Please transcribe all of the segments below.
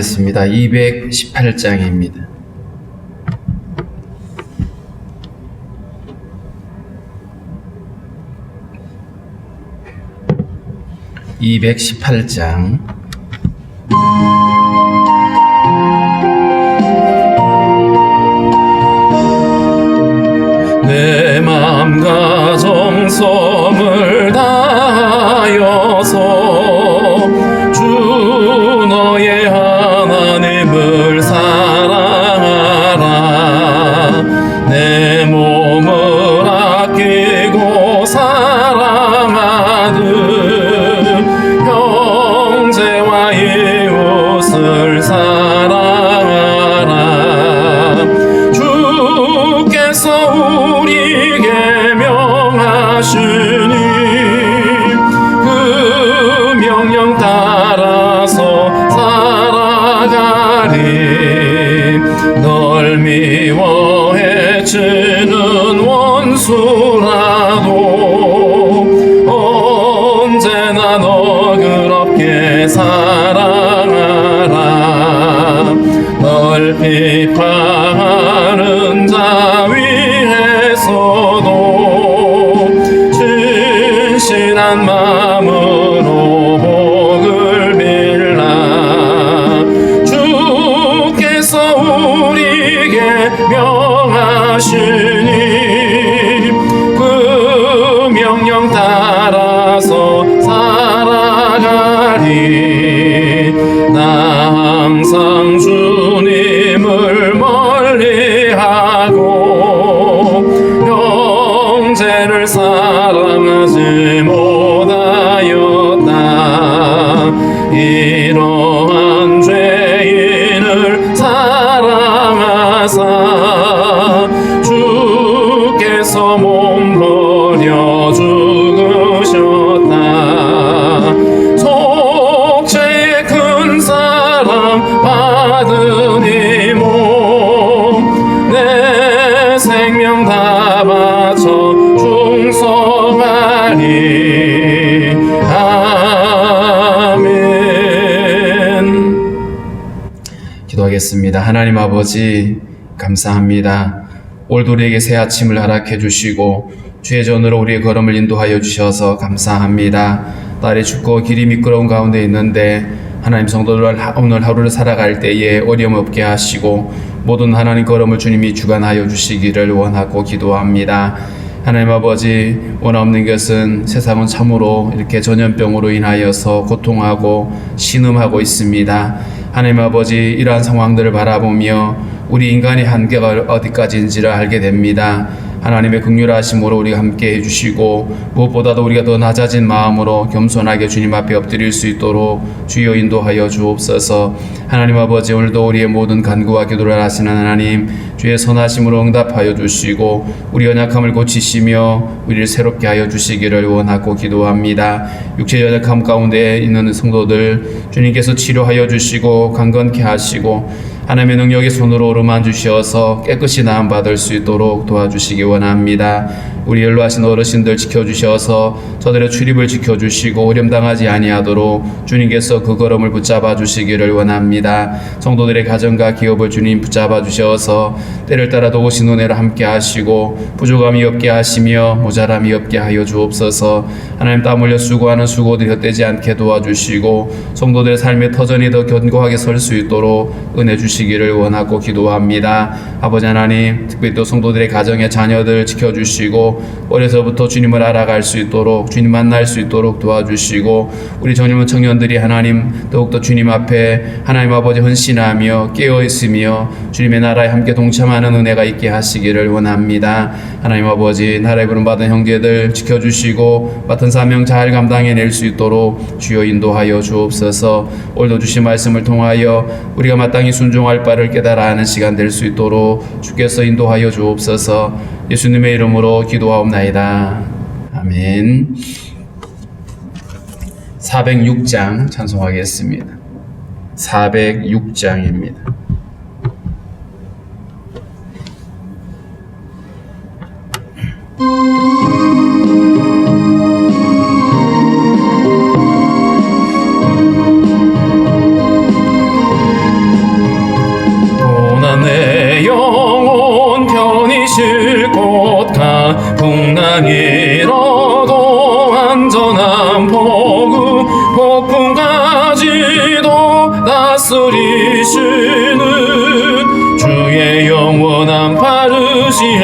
찬송하겠습니다. 218장입니다. (218장) 내 맘과 정성을 다하여서 주 너의 하나님을 사랑하라. 내 몸을 아끼고 사랑하듯 형제와 이웃을 사랑하라. 주께서 우리에게 명하시니 그 명령 따라서 살아가리. 널 미워해 치는 원수라도 언제나 너그럽게 사랑하라. 널 비판하는 자 위에서도 진실한 마음으로 복을 빌라. 주께서 우리에게 명하시니 그 명령 따라서 살아가리. 나 항상 주님을 멀리하고 형제를 사랑하지 못하였다. 이러한 죄인을 사랑하사 주께서 몸버려 죽으셨다. 속죄의 큰 사랑 받으니 내 생명 다 바쳐 충성하리. 아멘. 기도하겠습니다. 하나님 아버지 감사합니다. 오늘도 우리에게 새 아침을 허락해 주시고 주의 전으로 우리의 걸음을 인도하여 주셔서 감사합니다. 날이 춥고 길이 미끄러운 가운데 있는데 하나님 성도들 오늘 하루를 살아갈 때에 어려움 없게 하시고 모든 하나님 걸음을 주님이 주관하여 주시기를 원하고 기도합니다. 하나님 아버지, 원없는 것은 세상은 참으로 이렇게 전염병으로 인하여서 고통하고 신음하고 있습니다. 하나님 아버지, 이러한 상황들을 바라보며 우리 인간의 한계가 어디까지인지를 알게 됩니다. 하나님의 긍휼하심으로 우리가 함께 해주시고 무엇보다도 우리가 더 낮아진 마음으로 겸손하게 주님 앞에 엎드릴 수 있도록 주여 인도하여 주옵소서. 하나님 아버지, 오늘도 우리의 모든 간구와 기도를 하시는 하나님, 주의 선하심으로 응답하여 주시고 우리 연약함을 고치시며 우리를 새롭게 하여 주시기를 원하고 기도합니다. 육체의 연약함 가운데 있는 성도들 주님께서 치료하여 주시고 강건케 하시고 하나님의 능력의 손으로 어루만 주시어서 깨끗이 나음 받을 수 있도록 도와주시기 원합니다. 우리 연로하신 어르신들 지켜주셔서 저들의 출입을 지켜주시고 어려움당하지 아니하도록 주님께서 그 걸음을 붙잡아 주시기를 원합니다. 성도들의 가정과 기업을 주님 붙잡아 주셔서 때를 따라 도우신 은혜를 함께 하시고 부족함이 없게 하시며 모자람이 없게 하여 주옵소서. 하나님, 땀 흘려 수고하는 수고들이 헛되지 않게 도와주시고 성도들의 삶의 터전이 더 견고하게 설 수 있도록 은혜 주시기를 원하고 기도합니다. 아버지 하나님, 특별히 또 성도들의 가정의 자녀들 지켜주시고 어려서부터 주님을 알아갈 수 있도록 주님 만날 수 있도록 도와주시고 우리 젊은 청년들이 하나님 더욱더 주님 앞에 하나님 아버지 헌신하며 깨어있으며 주님의 나라에 함께 동참하는 은혜가 있게 하시기를 원합니다. 하나님 아버지, 나라의 부름받은 형제들 지켜주시고 맡은 사명 잘 감당해낼 수 있도록 주여 인도하여 주옵소서. 오늘도 주신 말씀을 통하여 우리가 마땅히 순종할 바를 깨달아 하는 시간 될 수 있도록 주께서 인도하여 주옵소서. 예수님의 이름으로 기도하옵나이다. 아멘. 406장 찬송하겠습니다. 406장입니다. 쉴 곳 가풍난 잃어도 안전한 포구 폭풍 가지도 다스리시는 주의 영원한 파르시에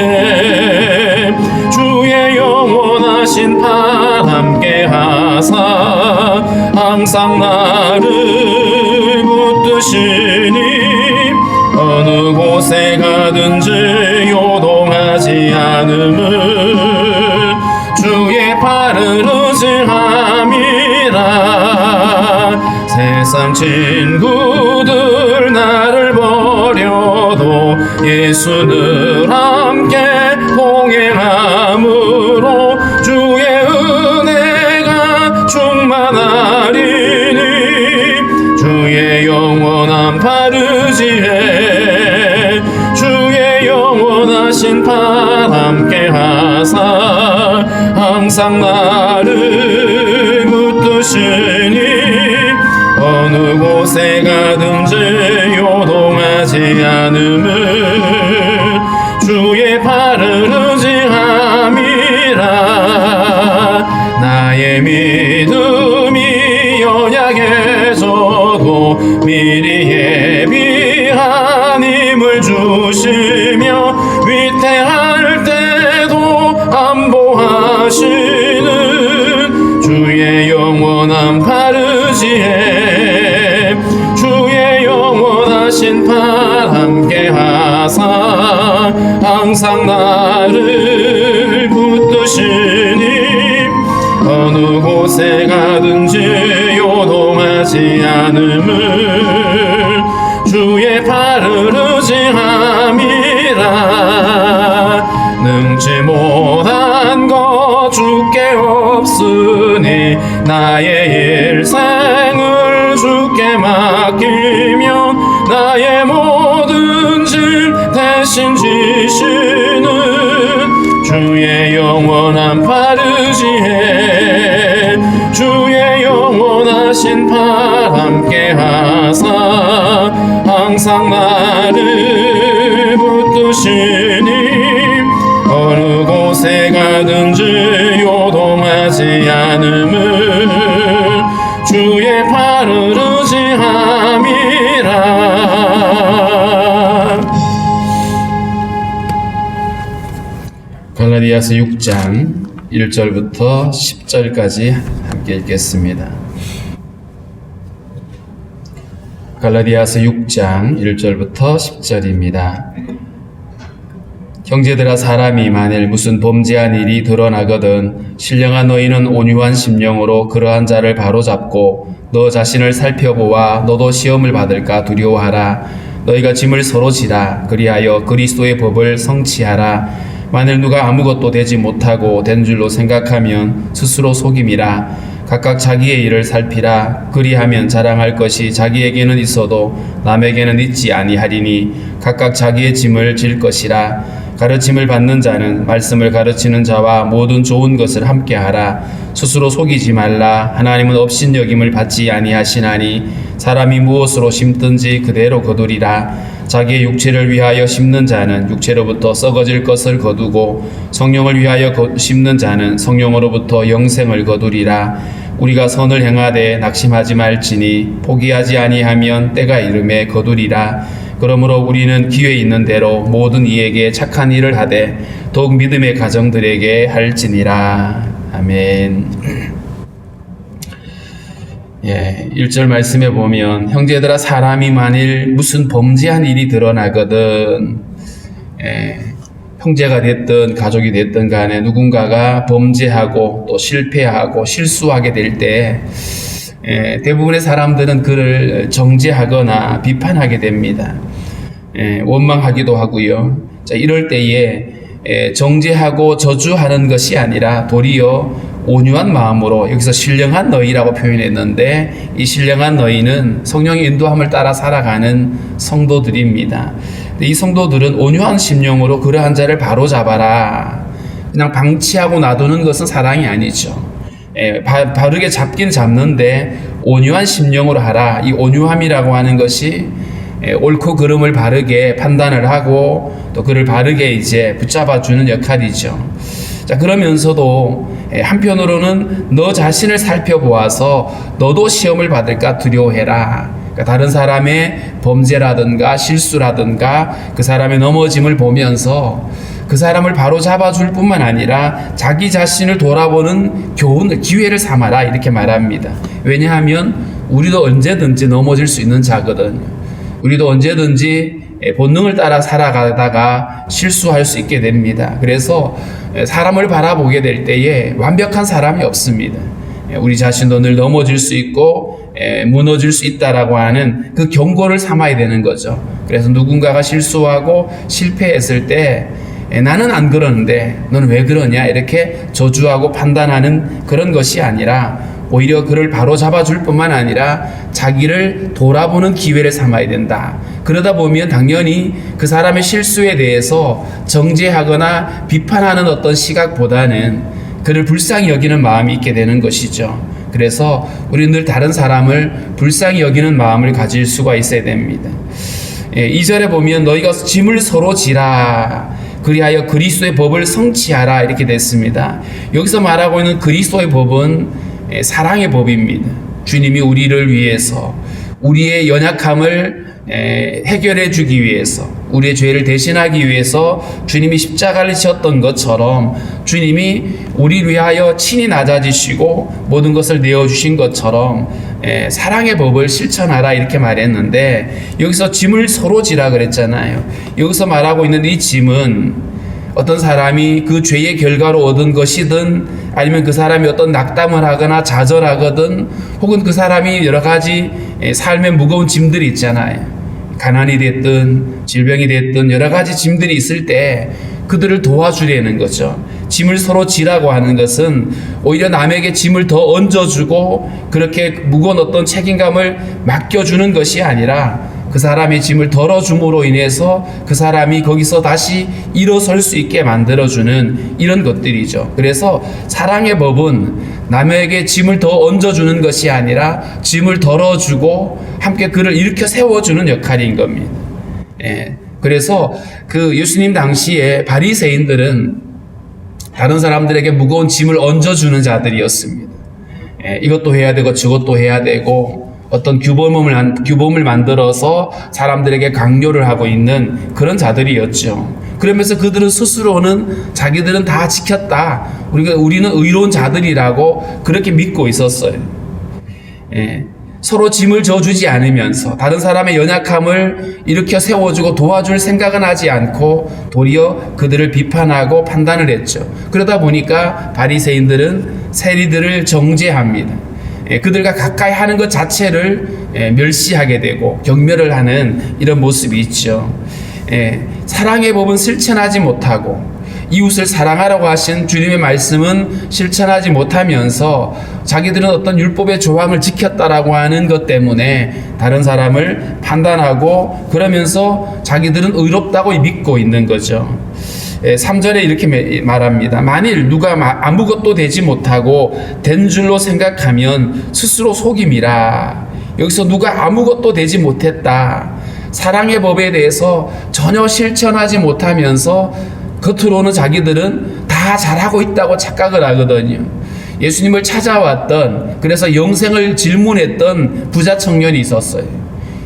주의 영원하신 팔 함께 하사 항상 나를 붙드시니 어느 곳에 가든지 요동하지 않음을 주의 팔을 의지함이라 세상 친구들 나를 버려도 예수 늘 함께 동행함으로 주의 은혜가 충만하리니 주의 영원한 파르지에 주의 영원하신 팔 함께 하사 항상 나를 붙드시니 어느 곳에 가든지 요동하지 않음을 주의 팔을 의지함이라 나의 믿음이 연약해져도 미리 예비한 힘을 주시며 위태할 때도 안보하시는 주의 영원한 파르지에 주의 영원하신 팔 함께 하사 항상 나를 붙드시니 어느 곳에 가든지 요동하지 않음을 주의 팔을 의지함이라 능지 못한 것 주께 없으니 나의 일생을 주께 맡기며 나의 모든 짐 대신 지시는 주의 영원한 파르지에 주의 영원하신 팔 함께 하사 항상 나를 붙드시니 어느 곳에 가든지 요동하지 않음을 주의 팔을 의지함이라. 갈라디아서 6장 1절부터 10절까지 함께 읽겠습니다. 갈라디아서 6장 1절부터 10절입니다. 형제들아 사람이 만일 무슨 범죄한 일이 드러나거든 신령한 너희는 온유한 심령으로 그러한 자를 바로잡고 너 자신을 살펴보아 너도 시험을 받을까 두려워하라. 너희가 짐을 서로 지라. 그리하여 그리스도의 법을 성취하라. 만일 누가 아무것도 되지 못하고 된 줄로 생각하면 스스로 속임이라. 각각 자기의 일을 살피라. 그리하면 자랑할 것이 자기에게는 있어도 남에게는 있지 아니하리니 각각 자기의 짐을 질 것이라. 가르침을 받는 자는 말씀을 가르치는 자와 모든 좋은 것을 함께하라. 스스로 속이지 말라. 하나님은 업신여김을 받지 아니하시나니 사람이 무엇으로 심든지 그대로 거두리라. 자기의 육체를 위하여 심는 자는 육체로부터 썩어질 것을 거두고 성령을 위하여 심는 자는 성령으로부터 영생을 거두리라. 우리가 선을 행하되 낙심하지 말지니 포기하지 아니하면 때가 이름에 거두리라. 그러므로 우리는 기회 있는 대로 모든 이에게 착한 일을 하되 더욱 믿음의 가정들에게 할지니라. 아멘. 1절 말씀에 보면 형제들아 사람이 만일 무슨 범죄한 일이 드러나거든 형제가 됐든 가족이 됐든 간에 누군가가 범죄하고 또 실패하고 실수하게 될 때 대부분의 사람들은 그를 정죄하거나 비판하게 됩니다. 원망하기도 하고요. 자, 이럴 때에 정죄하고 저주하는 것이 아니라 도리어 온유한 마음으로 여기서 신령한 너희라고 표현했는데 이 신령한 너희는 성령의 인도함을 따라 살아가는 성도들입니다. 이 성도들은 온유한 심령으로 그러한 자를 바로잡아라. 그냥 방치하고 놔두는 것은 사랑이 아니죠. 바르게 잡긴 잡는데 온유한 심령으로 하라. 이 온유함이라고 하는 것이 옳고 그름을 바르게 판단을 하고 또 그를 바르게 이제 붙잡아주는 역할이죠. 자, 그러면서도 한편으로는 너 자신을 살펴보아서 너도 시험을 받을까 두려워해라. 그러니까 다른 사람의 범죄라든가 실수라든가 그 사람의 넘어짐을 보면서 그 사람을 바로 잡아줄 뿐만 아니라 자기 자신을 돌아보는 기회를 삼아라, 이렇게 말합니다. 왜냐하면 우리도 언제든지 넘어질 수 있는 자거든요. 우리도 언제든지 본능을 따라 살아가다가 실수할 수 있게 됩니다. 그래서 사람을 바라보게 될 때에 완벽한 사람이 없습니다. 우리 자신도 늘 넘어질 수 있고 무너질 수 있다라고 하는 그 경고를 삼아야 되는 거죠. 그래서 누군가가 실수하고 실패했을 때 나는 안 그러는데 너는 왜 그러냐, 이렇게 저주하고 판단하는 그런 것이 아니라 오히려 그를 바로 잡아줄 뿐만 아니라 자기를 돌아보는 기회를 삼아야 된다. 그러다 보면 당연히 그 사람의 실수에 대해서 정죄하거나 비판하는 어떤 시각보다는 그를 불쌍히 여기는 마음이 있게 되는 것이죠. 그래서 우리는 늘 다른 사람을 불쌍히 여기는 마음을 가질 수가 있어야 됩니다. 2절에 보면 너희가 짐을 서로 지라 그리하여 그리스도의 법을 성취하라, 이렇게 됐습니다. 여기서 말하고 있는 그리스도의 법은 사랑의 법입니다. 주님이 우리를 위해서 우리의 연약함을 해결해 주기 위해서, 우리의 죄를 대신하기 위해서 주님이 십자가를 지었던 것처럼 주님이 우리를 위하여 친히 낮아지시고 모든 것을 내어주신 것처럼 사랑의 법을 실천하라, 이렇게 말했는데 여기서 짐을 서로 지라 그랬잖아요. 여기서 말하고 있는 이 짐은 어떤 사람이 그 죄의 결과로 얻은 것이든 아니면 그 사람이 어떤 낙담을 하거나 좌절하거든 혹은 그 사람이 여러 가지 삶의 무거운 짐들이 있잖아요. 가난이 됐든 질병이 됐든 여러 가지 짐들이 있을 때 그들을 도와주려는 거죠. 짐을 서로 지라고 하는 것은 오히려 남에게 짐을 더 얹어주고 그렇게 무거운 어떤 책임감을 맡겨주는 것이 아니라 그 사람의 짐을 덜어줌으로 인해서 그 사람이 거기서 다시 일어설 수 있게 만들어주는 이런 것들이죠. 그래서 사랑의 법은 남에게 짐을 더 얹어주는 것이 아니라 짐을 덜어주고 함께 그를 일으켜 세워주는 역할인 겁니다. 그래서 그 예수님 당시에 바리새인들은 다른 사람들에게 무거운 짐을 얹어주는 자들이었습니다. 이것도 해야 되고 저것도 해야 되고 어떤 규범을 만들어서 사람들에게 강요를 하고 있는 그런 자들이었죠. 그러면서 그들은 스스로는 자기들은 다 지켰다, 우리는 의로운 자들이라고 그렇게 믿고 있었어요. 서로 짐을 져주지 않으면서 다른 사람의 연약함을 일으켜 세워주고 도와줄 생각은 하지 않고 도리어 그들을 비판하고 판단을 했죠. 그러다 보니까 바리새인들은 세리들을 정죄합니다. 그들과 가까이 하는 것 자체를 멸시하게 되고 경멸을 하는 이런 모습이 있죠. 사랑의 법은 실천하지 못하고 이웃을 사랑하라고 하신 주님의 말씀은 실천하지 못하면서 자기들은 어떤 율법의 조항을 지켰다라고 하는 것 때문에 다른 사람을 판단하고 그러면서 자기들은 의롭다고 믿고 있는 거죠. 3절에 이렇게 말합니다. 만일 누가 아무것도 되지 못하고 된 줄로 생각하면 스스로 속임이라. 여기서 누가 아무것도 되지 못했다, 사랑의 법에 대해서 전혀 실천하지 못하면서 겉으로는 자기들은 다 잘하고 있다고 착각을 하거든요. 예수님을 찾아왔던, 그래서 영생을 질문했던 부자 청년이 있었어요.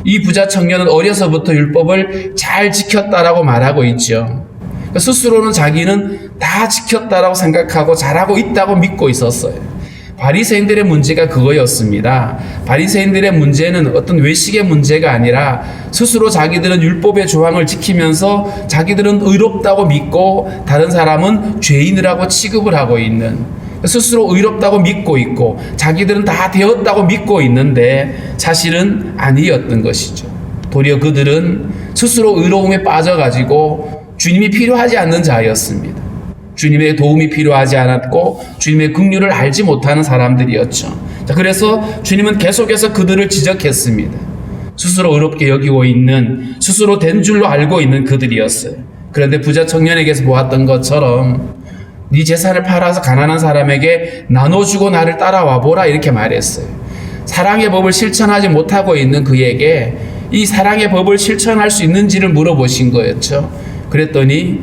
이 부자 청년은 어려서부터 율법을 잘 지켰다라고 말하고 있죠. 스스로는 자기는 다 지켰다라고 생각하고 잘하고 있다고 믿고 있었어요. 바리새인들의 문제가 그거였습니다. 바리새인들의 문제는 어떤 외식의 문제가 아니라 스스로 자기들은 율법의 조항을 지키면서 자기들은 의롭다고 믿고 다른 사람은 죄인이라고 취급을 하고 있는, 스스로 의롭다고 믿고 있고 자기들은 다 되었다고 믿고 있는데 사실은 아니었던 것이죠. 도리어 그들은 스스로 의로움에 빠져가지고 주님이 필요하지 않는 자였습니다. 주님의 도움이 필요하지 않았고 주님의 긍휼을 알지 못하는 사람들이었죠. 자, 그래서 주님은 계속해서 그들을 지적했습니다. 스스로 의롭게 여기고 있는, 스스로 된 줄로 알고 있는 그들이었어요. 그런데 부자 청년에게서 보았던 것처럼 네 재산을 팔아서 가난한 사람에게 나눠주고 나를 따라와 보라, 이렇게 말했어요. 사랑의 법을 실천하지 못하고 있는 그에게 이 사랑의 법을 실천할 수 있는지를 물어보신 거였죠. 그랬더니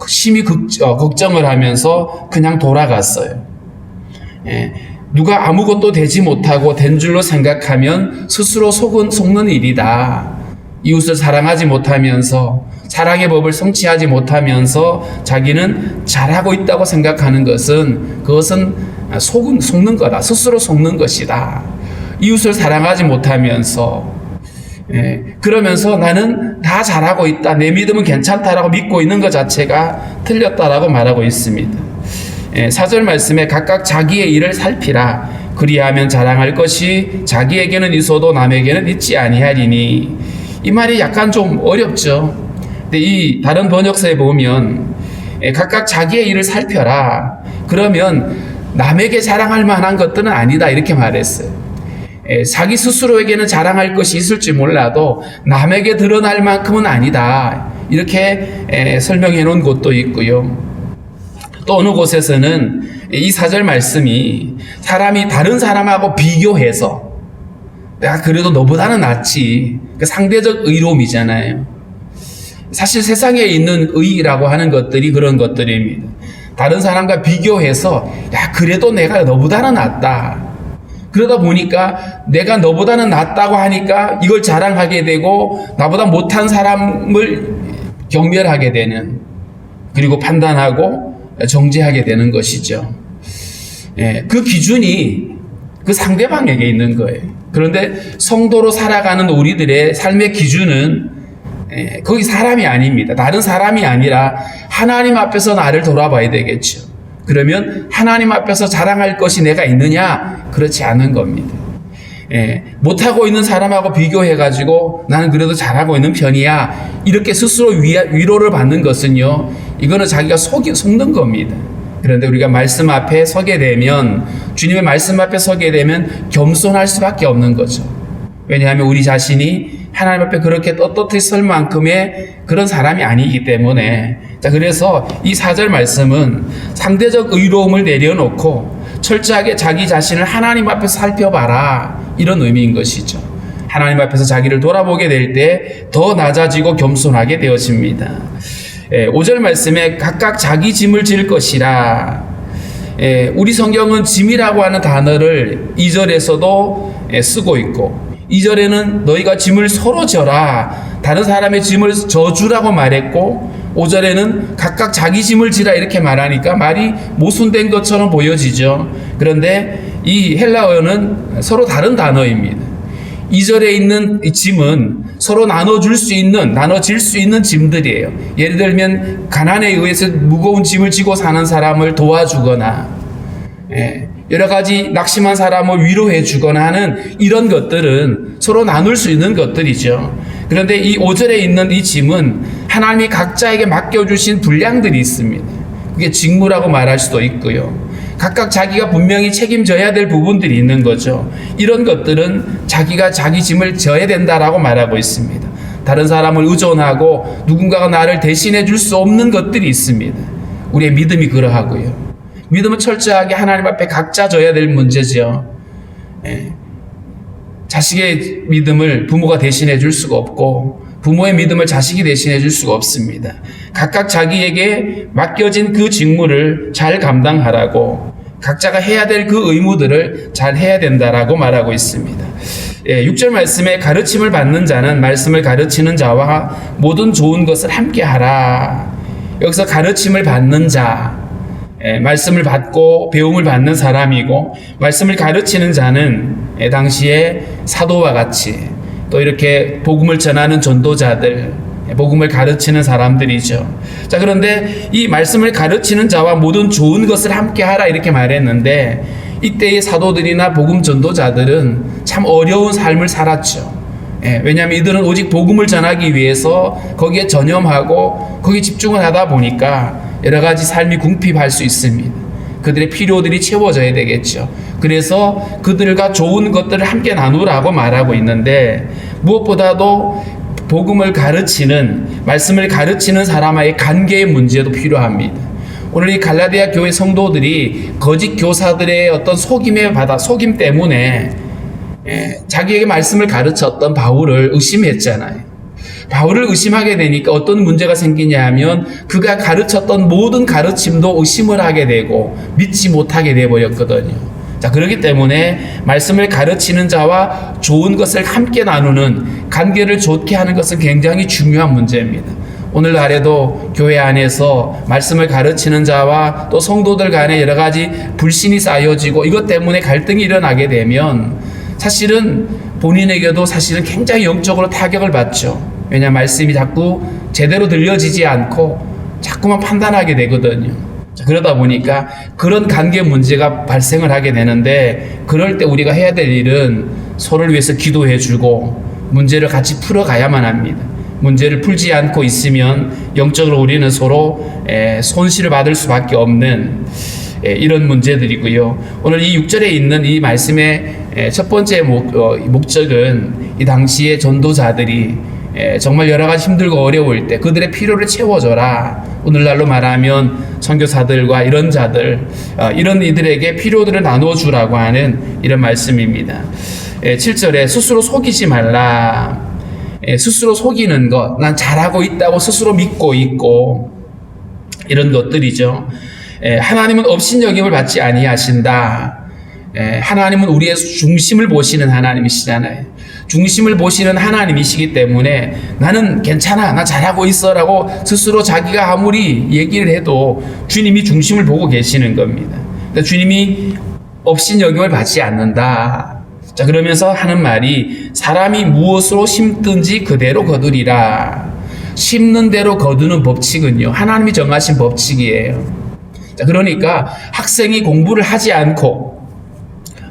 심히 걱정을 하면서 그냥 돌아갔어요. 누가 아무것도 되지 못하고 된 줄로 생각하면 스스로 속는 일이다. 이웃을 사랑하지 못하면서 사랑의 법을 성취하지 못하면서 자기는 잘하고 있다고 생각하는 것은 그것은 속는 거다. 스스로 속는 것이다. 이웃을 사랑하지 못하면서 그러면서 나는 다 잘하고 있다. 내 믿음은 괜찮다라고 믿고 있는 것 자체가 틀렸다라고 말하고 있습니다. 4절 말씀에 각각 자기의 일을 살피라. 그리하면 자랑할 것이 자기에게는 있어도 남에게는 있지 아니하리니. 이 말이 약간 좀 어렵죠. 근데 이 다른 번역서에 보면 각각 자기의 일을 살펴라. 그러면 남에게 자랑할 만한 것들은 아니다 이렇게 말했어요. 자기 스스로에게는 자랑할 것이 있을지 몰라도 남에게 드러날 만큼은 아니다 이렇게 설명해 놓은 곳도 있고요. 또 어느 곳에서는 이 4절 말씀이 사람이 다른 사람하고 비교해서 내가 그래도 너보다는 낫지, 상대적 의로움이잖아요. 사실 세상에 있는 의라고 하는 것들이 그런 것들입니다. 다른 사람과 비교해서 야 그래도 내가 너보다는 낫다. 그러다 보니까 내가 너보다는 낫다고 하니까 이걸 자랑하게 되고 나보다 못한 사람을 경멸하게 되는, 그리고 판단하고 정죄하게 되는 것이죠. 그 기준이 그 상대방에게 있는 거예요. 그런데 성도로 살아가는 우리들의 삶의 기준은 거기 사람이 아닙니다. 다른 사람이 아니라 하나님 앞에서 나를 돌아봐야 되겠죠. 그러면 하나님 앞에서 자랑할 것이 내가 있느냐? 그렇지 않은 겁니다. 못하고 있는 사람하고 비교해가지고 나는 그래도 잘하고 있는 편이야 이렇게 스스로 위로를 받는 것은요, 이거는 자기가 속는 겁니다. 그런데 우리가 말씀 앞에 서게 되면, 주님의 말씀 앞에 서게 되면 겸손할 수밖에 없는 거죠. 왜냐하면 우리 자신이 하나님 앞에 그렇게 떳떳히 설 만큼의 그런 사람이 아니기 때문에. 자, 그래서 이 4절 말씀은 상대적 의로움을 내려놓고 철저하게 자기 자신을 하나님 앞에서 살펴봐라 이런 의미인 것이죠. 하나님 앞에서 자기를 돌아보게 될 때 더 낮아지고 겸손하게 되어집니다. 5절 말씀에 각각 자기 짐을 질 것이라. 우리 성경은 짐이라고 하는 단어를 2절에서도 쓰고 있고 2절에는 너희가 짐을 서로 져라, 다른 사람의 짐을 져주라고 말했고 5절에는 각각 자기 짐을 지라 이렇게 말하니까 말이 모순된 것처럼 보여지죠. 그런데 이 헬라어는 서로 다른 단어입니다. 2절에 있는 이 짐은 서로 나눠질 수 있는 짐들이에요. 예를 들면 가난에 의해서 무거운 짐을 지고 사는 사람을 도와주거나 여러 가지 낙심한 사람을 위로해 주거나 하는 이런 것들은 서로 나눌 수 있는 것들이죠. 그런데 이 5절에 있는 이 짐은 하나님이 각자에게 맡겨주신 분량들이 있습니다. 그게 직무라고 말할 수도 있고요. 각각 자기가 분명히 책임져야 될 부분들이 있는 거죠. 이런 것들은 자기가 자기 짐을 져야 된다라고 말하고 있습니다. 다른 사람을 의존하고 누군가가 나를 대신해 줄 수 없는 것들이 있습니다. 우리의 믿음이 그러하고요. 믿음은 철저하게 하나님 앞에 각자 져야 될 문제죠. 자식의 믿음을 부모가 대신해 줄 수가 없고 부모의 믿음을 자식이 대신해 줄 수가 없습니다. 각각 자기에게 맡겨진 그 직무를 잘 감당하라고, 각자가 해야 될 그 의무들을 잘 해야 된다라고 말하고 있습니다. 6절 말씀에 가르침을 받는 자는 말씀을 가르치는 자와 모든 좋은 것을 함께 하라. 여기서 가르침을 받는 자, 말씀을 받고 배움을 받는 사람이고, 말씀을 가르치는 자는 당시에 사도와 같이 또 이렇게 복음을 전하는 전도자들, 복음을 가르치는 사람들이죠. 자, 그런데 이 말씀을 가르치는 자와 모든 좋은 것을 함께 하라 이렇게 말했는데, 이때의 사도들이나 복음 전도자들은 참 어려운 삶을 살았죠. 왜냐하면 이들은 오직 복음을 전하기 위해서 거기에 전념하고 거기에 집중을 하다 보니까 여러 가지 삶이 궁핍할 수 있습니다. 그들의 필요들이 채워져야 되겠죠. 그래서 그들과 좋은 것들을 함께 나누라고 말하고 있는데, 무엇보다도 복음을 가르치는, 말씀을 가르치는 사람과의 관계의 문제도 필요합니다. 오늘 이 갈라디아 교회 성도들이 거짓 교사들의 어떤 속임 때문에 자기에게 말씀을 가르쳤던 바울을 의심했잖아요. 바울을 의심하게 되니까 어떤 문제가 생기냐 하면 그가 가르쳤던 모든 가르침도 의심을 하게 되고 믿지 못하게 되어버렸거든요. 자, 그렇기 때문에 말씀을 가르치는 자와 좋은 것을 함께 나누는 관계를 좋게 하는 것은 굉장히 중요한 문제입니다. 오늘날에도 교회 안에서 말씀을 가르치는 자와 또 성도들 간에 여러 가지 불신이 쌓여지고 이것 때문에 갈등이 일어나게 되면 사실은 본인에게도 사실은 굉장히 영적으로 타격을 받죠. 왜냐하면 말씀이 자꾸 제대로 들려지지 않고 자꾸만 판단하게 되거든요. 그러다 보니까 그런 관계 문제가 발생을 하게 되는데, 그럴 때 우리가 해야 될 일은 서로를 위해서 기도해주고 문제를 같이 풀어가야만 합니다. 문제를 풀지 않고 있으면 영적으로 우리는 서로 손실을 받을 수밖에 없는 이런 문제들이고요. 오늘 이 6절에 있는 이 말씀의 첫 번째 목적은 이 당시의 전도자들이 정말 여러 가지 힘들고 어려울 때 그들의 필요를 채워줘라. 오늘날로 말하면 선교사들과 이런 자들, 이런 이들에게 필요들을 나눠주라고 하는 이런 말씀입니다. 7절에 스스로 속이지 말라. 스스로 속이는 것, 난 잘하고 있다고 스스로 믿고 있고 이런 것들이죠. 하나님은 업신여김을 받지 아니하신다. 하나님은 우리의 중심을 보시는 하나님이시잖아요. 중심을 보시는 하나님이시기 때문에 나는 괜찮아, 나 잘하고 있어 라고 스스로 자기가 아무리 얘기를 해도 주님이 중심을 보고 계시는 겁니다. 그러니까 주님이 업신여김을 받지 않는다. 자, 그러면서 하는 말이 사람이 무엇으로 심든지 그대로 거두리라. 심는 대로 거두는 법칙은요, 하나님이 정하신 법칙이에요. 자, 그러니까 학생이 공부를 하지 않고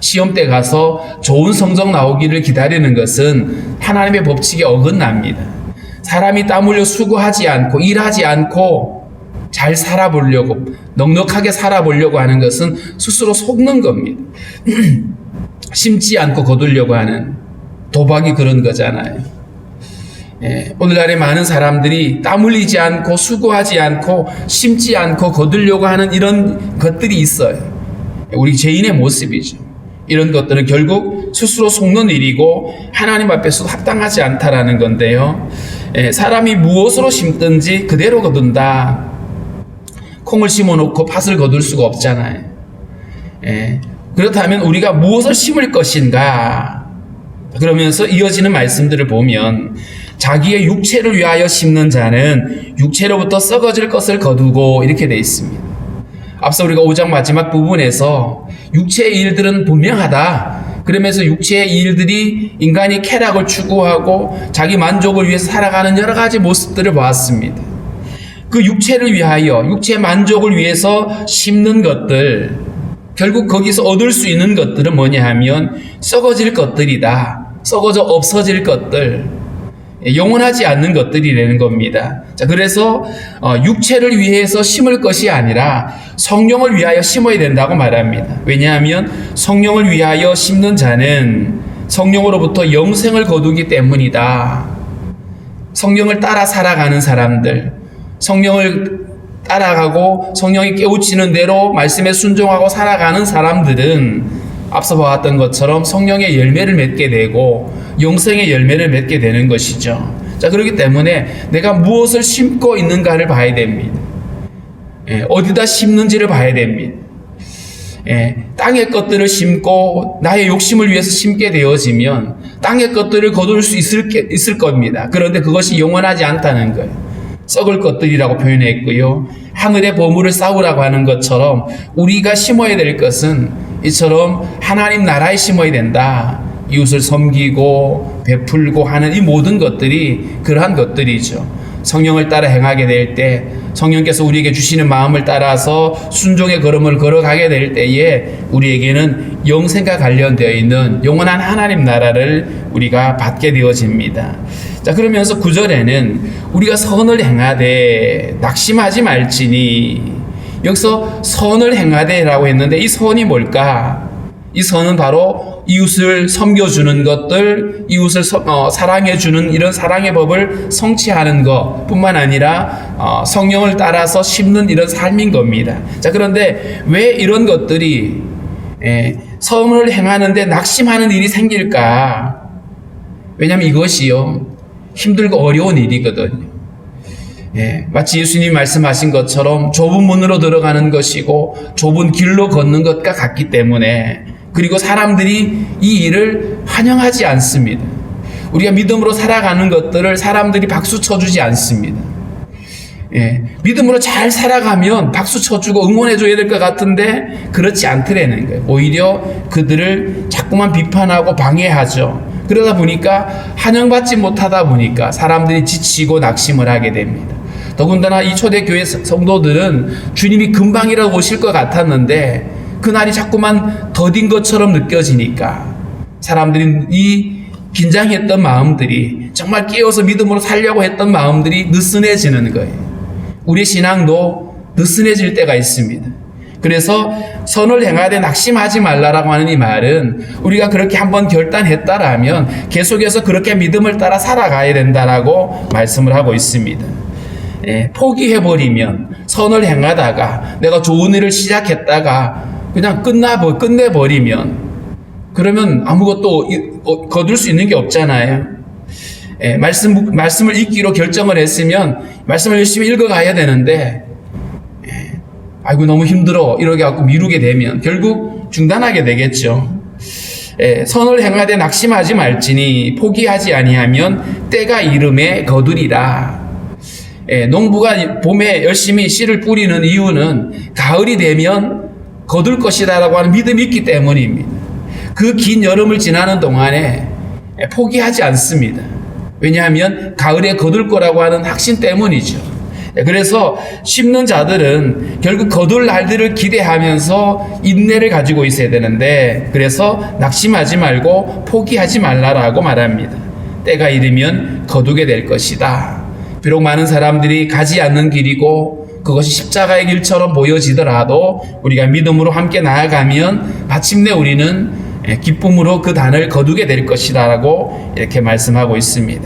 시험 때 가서 좋은 성적 나오기를 기다리는 것은 하나님의 법칙에 어긋납니다. 사람이 땀 흘려 수고하지 않고 일하지 않고 잘 살아보려고, 넉넉하게 살아보려고 하는 것은 스스로 속는 겁니다. 심지 않고 거두려고 하는 도박이 그런 거잖아요. 오늘날에 많은 사람들이 땀 흘리지 않고 수고하지 않고 심지 않고 거두려고 하는 이런 것들이 있어요. 우리 죄인의 모습이죠. 이런 것들은 결국 스스로 속는 일이고 하나님 앞에서도 합당하지 않다라는 건데요. 사람이 무엇으로 심든지 그대로 거둔다. 콩을 심어놓고 팥을 거둘 수가 없잖아요. 그렇다면 우리가 무엇을 심을 것인가? 그러면서 이어지는 말씀들을 보면 자기의 육체를 위하여 심는 자는 육체로부터 썩어질 것을 거두고 이렇게 되어 있습니다. 앞서 우리가 5장 마지막 부분에서 육체의 일들은 분명하다. 그러면서 육체의 일들이 인간이 쾌락을 추구하고 자기 만족을 위해서 살아가는 여러 가지 모습들을 보았습니다. 그 육체를 위하여, 육체 만족을 위해서 심는 것들, 결국 거기서 얻을 수 있는 것들은 뭐냐 하면 썩어질 것들이다. 썩어져 없어질 것들, 영원하지 않는 것들이 되는 겁니다. 자, 그래서 육체를 위해서 심을 것이 아니라 성령을 위하여 심어야 된다고 말합니다. 왜냐하면 성령을 위하여 심는 자는 성령으로부터 영생을 거두기 때문이다. 성령을 따라 살아가는 사람들, 성령을 따라가고 성령이 깨우치는 대로 말씀에 순종하고 살아가는 사람들은 앞서 보았던 것처럼 성령의 열매를 맺게 되고 영생의 열매를 맺게 되는 것이죠. 자, 그렇기 때문에 내가 무엇을 심고 있는가를 봐야 됩니다. 어디다 심는지를 봐야 됩니다. 땅의 것들을 심고 나의 욕심을 위해서 심게 되어지면 땅의 것들을 거둘 수 있을 겁니다. 그런데 그것이 영원하지 않다는 거예요. 썩을 것들이라고 표현했고요. 하늘의 보물을 쌓으라고 하는 것처럼 우리가 심어야 될 것은 이처럼 하나님 나라에 심어야 된다. 이웃을 섬기고 베풀고 하는 이 모든 것들이 그러한 것들이죠. 성령을 따라 행하게 될 때, 성령께서 우리에게 주시는 마음을 따라서 순종의 걸음을 걸어가게 될 때에 우리에게는 영생과 관련되어 있는 영원한 하나님 나라를 우리가 받게 되어집니다. 자, 그러면서 9절에는 우리가 선을 행하되 낙심하지 말지니, 여기서 선을 행하되라고 했는데 이 선이 뭘까? 이 선은 바로 이웃을 섬겨주는 것들, 이웃을 사랑해주는 이런 사랑의 법을 성취하는 것 뿐만 아니라 성령을 따라서 심는 이런 삶인 겁니다. 자, 그런데 왜 이런 것들이 선을 행하는데 낙심하는 일이 생길까? 왜냐하면 이것이요, 힘들고 어려운 일이거든요. 마치 예수님이 말씀하신 것처럼 좁은 문으로 들어가는 것이고 좁은 길로 걷는 것과 같기 때문에, 그리고 사람들이 이 일을 환영하지 않습니다. 우리가 믿음으로 살아가는 것들을 사람들이 박수 쳐주지 않습니다. 믿음으로 잘 살아가면 박수 쳐주고 응원해줘야 될 것 같은데 그렇지 않더라는 거예요. 오히려 그들을 자꾸만 비판하고 방해하죠. 그러다 보니까 환영받지 못하다 보니까 사람들이 지치고 낙심을 하게 됩니다. 더군다나 이 초대교회 성도들은 주님이 금방이라고 오실 것 같았는데 그날이 자꾸만 더딘 것처럼 느껴지니까 사람들이 이 긴장했던 마음들이, 정말 깨어서 믿음으로 살려고 했던 마음들이 느슨해지는 거예요. 우리 신앙도 느슨해질 때가 있습니다. 그래서 선을 행하되 낙심하지 말라라고 하는 이 말은, 우리가 그렇게 한번 결단했다라면 계속해서 그렇게 믿음을 따라 살아가야 된다라고 말씀을 하고 있습니다. 포기해버리면, 선을 행하다가 내가 좋은 일을 시작했다가 그냥 끝내버리면, 그러면 아무것도 거둘 수 있는 게 없잖아요. 말씀을 읽기로 결정을 했으면 말씀을 열심히 읽어가야 되는데, 아이고 너무 힘들어 이렇게 하고 미루게 되면 결국 중단하게 되겠죠. 선을 행하되 낙심하지 말지니 포기하지 아니하면 때가 이름에 거두리라. 농부가 봄에 열심히 씨를 뿌리는 이유는 가을이 되면 거둘 것이다라고 하는 믿음이 있기 때문입니다. 그 긴 여름을 지나는 동안에 포기하지 않습니다. 왜냐하면 가을에 거둘 거라고 하는 확신 때문이죠. 그래서 심는 자들은 결국 거둘 날들을 기대하면서 인내를 가지고 있어야 되는데, 그래서 낙심하지 말고 포기하지 말라라고 말합니다. 때가 이르면 거두게 될 것이다. 비록 많은 사람들이 가지 않는 길이고 그것이 십자가의 길처럼 보여지더라도 우리가 믿음으로 함께 나아가면 마침내 우리는 기쁨으로 그 단을 거두게 될 것이다 라고 이렇게 말씀하고 있습니다.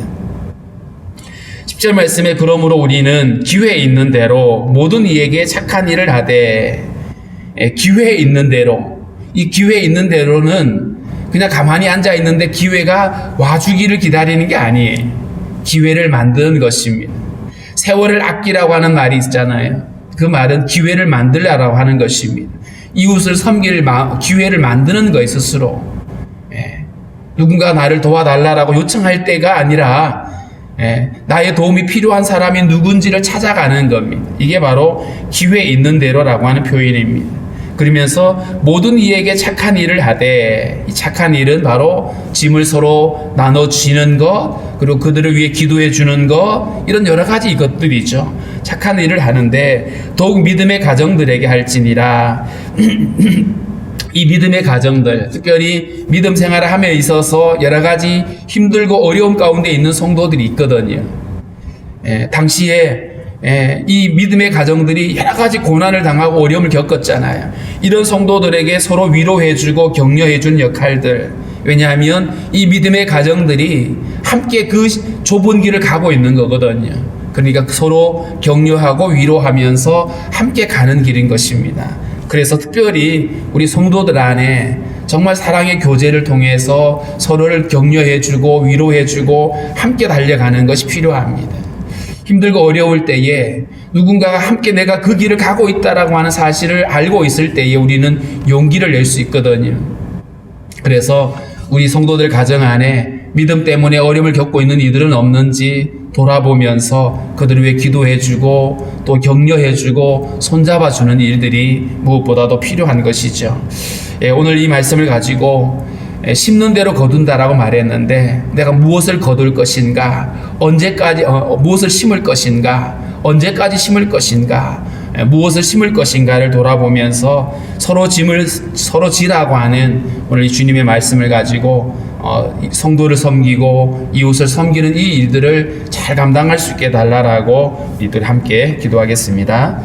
10절 말씀에, 그러므로 우리는 기회 있는 대로 모든 이에게 착한 일을 하되, 기회 있는 대로, 이 기회 있는 대로는 그냥 가만히 앉아 있는데 기회가 와주기를 기다리는 게 아니에요. 기회를 만드는 것입니다. 세월을 아끼라고 하는 말이 있잖아요. 그 말은 기회를 만들라고 하는 것입니다. 이웃을 섬길 기회를 만드는 거예요, 스스로. 누군가 나를 도와달라고 요청할 때가 아니라 나의 도움이 필요한 사람이 누군지를 찾아가는 겁니다. 이게 바로 기회 있는 대로라고 하는 표현입니다. 그러면서 모든 이에게 착한 일을 하되, 이 착한 일은 바로 짐을 서로 나눠주는 것, 그리고 그들을 위해 기도해 주는 것, 이런 여러 가지 것들이죠. 착한 일을 하는데 더욱 믿음의 가정들에게 할지니라. 이 믿음의 가정들, 특별히 믿음 생활을 함에 있어서 여러 가지 힘들고 어려움 가운데 있는 성도들이 있거든요. 당시에 이 믿음의 가정들이 여러 가지 고난을 당하고 어려움을 겪었잖아요. 이런 성도들에게 서로 위로해주고 격려해준 역할들. 왜냐하면 이 믿음의 가정들이 함께 그 좁은 길을 가고 있는 거거든요. 그러니까 서로 격려하고 위로하면서 함께 가는 길인 것입니다. 그래서 특별히 우리 성도들 안에 정말 사랑의 교제를 통해서 서로를 격려해주고 위로해주고 함께 달려가는 것이 필요합니다. 힘들고 어려울 때에 누군가가 함께 내가 그 길을 가고 있다라고 하는 사실을 알고 있을 때에 우리는 용기를 낼 수 있거든요. 그래서 우리 성도들 가정 안에 믿음 때문에 어려움을 겪고 있는 이들은 없는지 돌아보면서 그들을 위해 기도해주고 또 격려해주고 손잡아주는 일들이 무엇보다도 필요한 것이죠. 오늘 이 말씀을 가지고 심는 대로 거둔다라고 말했는데, 내가 무엇을 거둘 것인가, 언제까지 무엇을 심을 것인가, 언제까지 심을 것인가, 무엇을 심을 것인가를 돌아보면서 서로 지라고 하는 오늘 이 주님의 말씀을 가지고 성도를 섬기고 이웃을 섬기는 이 일들을 잘 감당할 수 있게 달라라고 이들 함께 기도하겠습니다.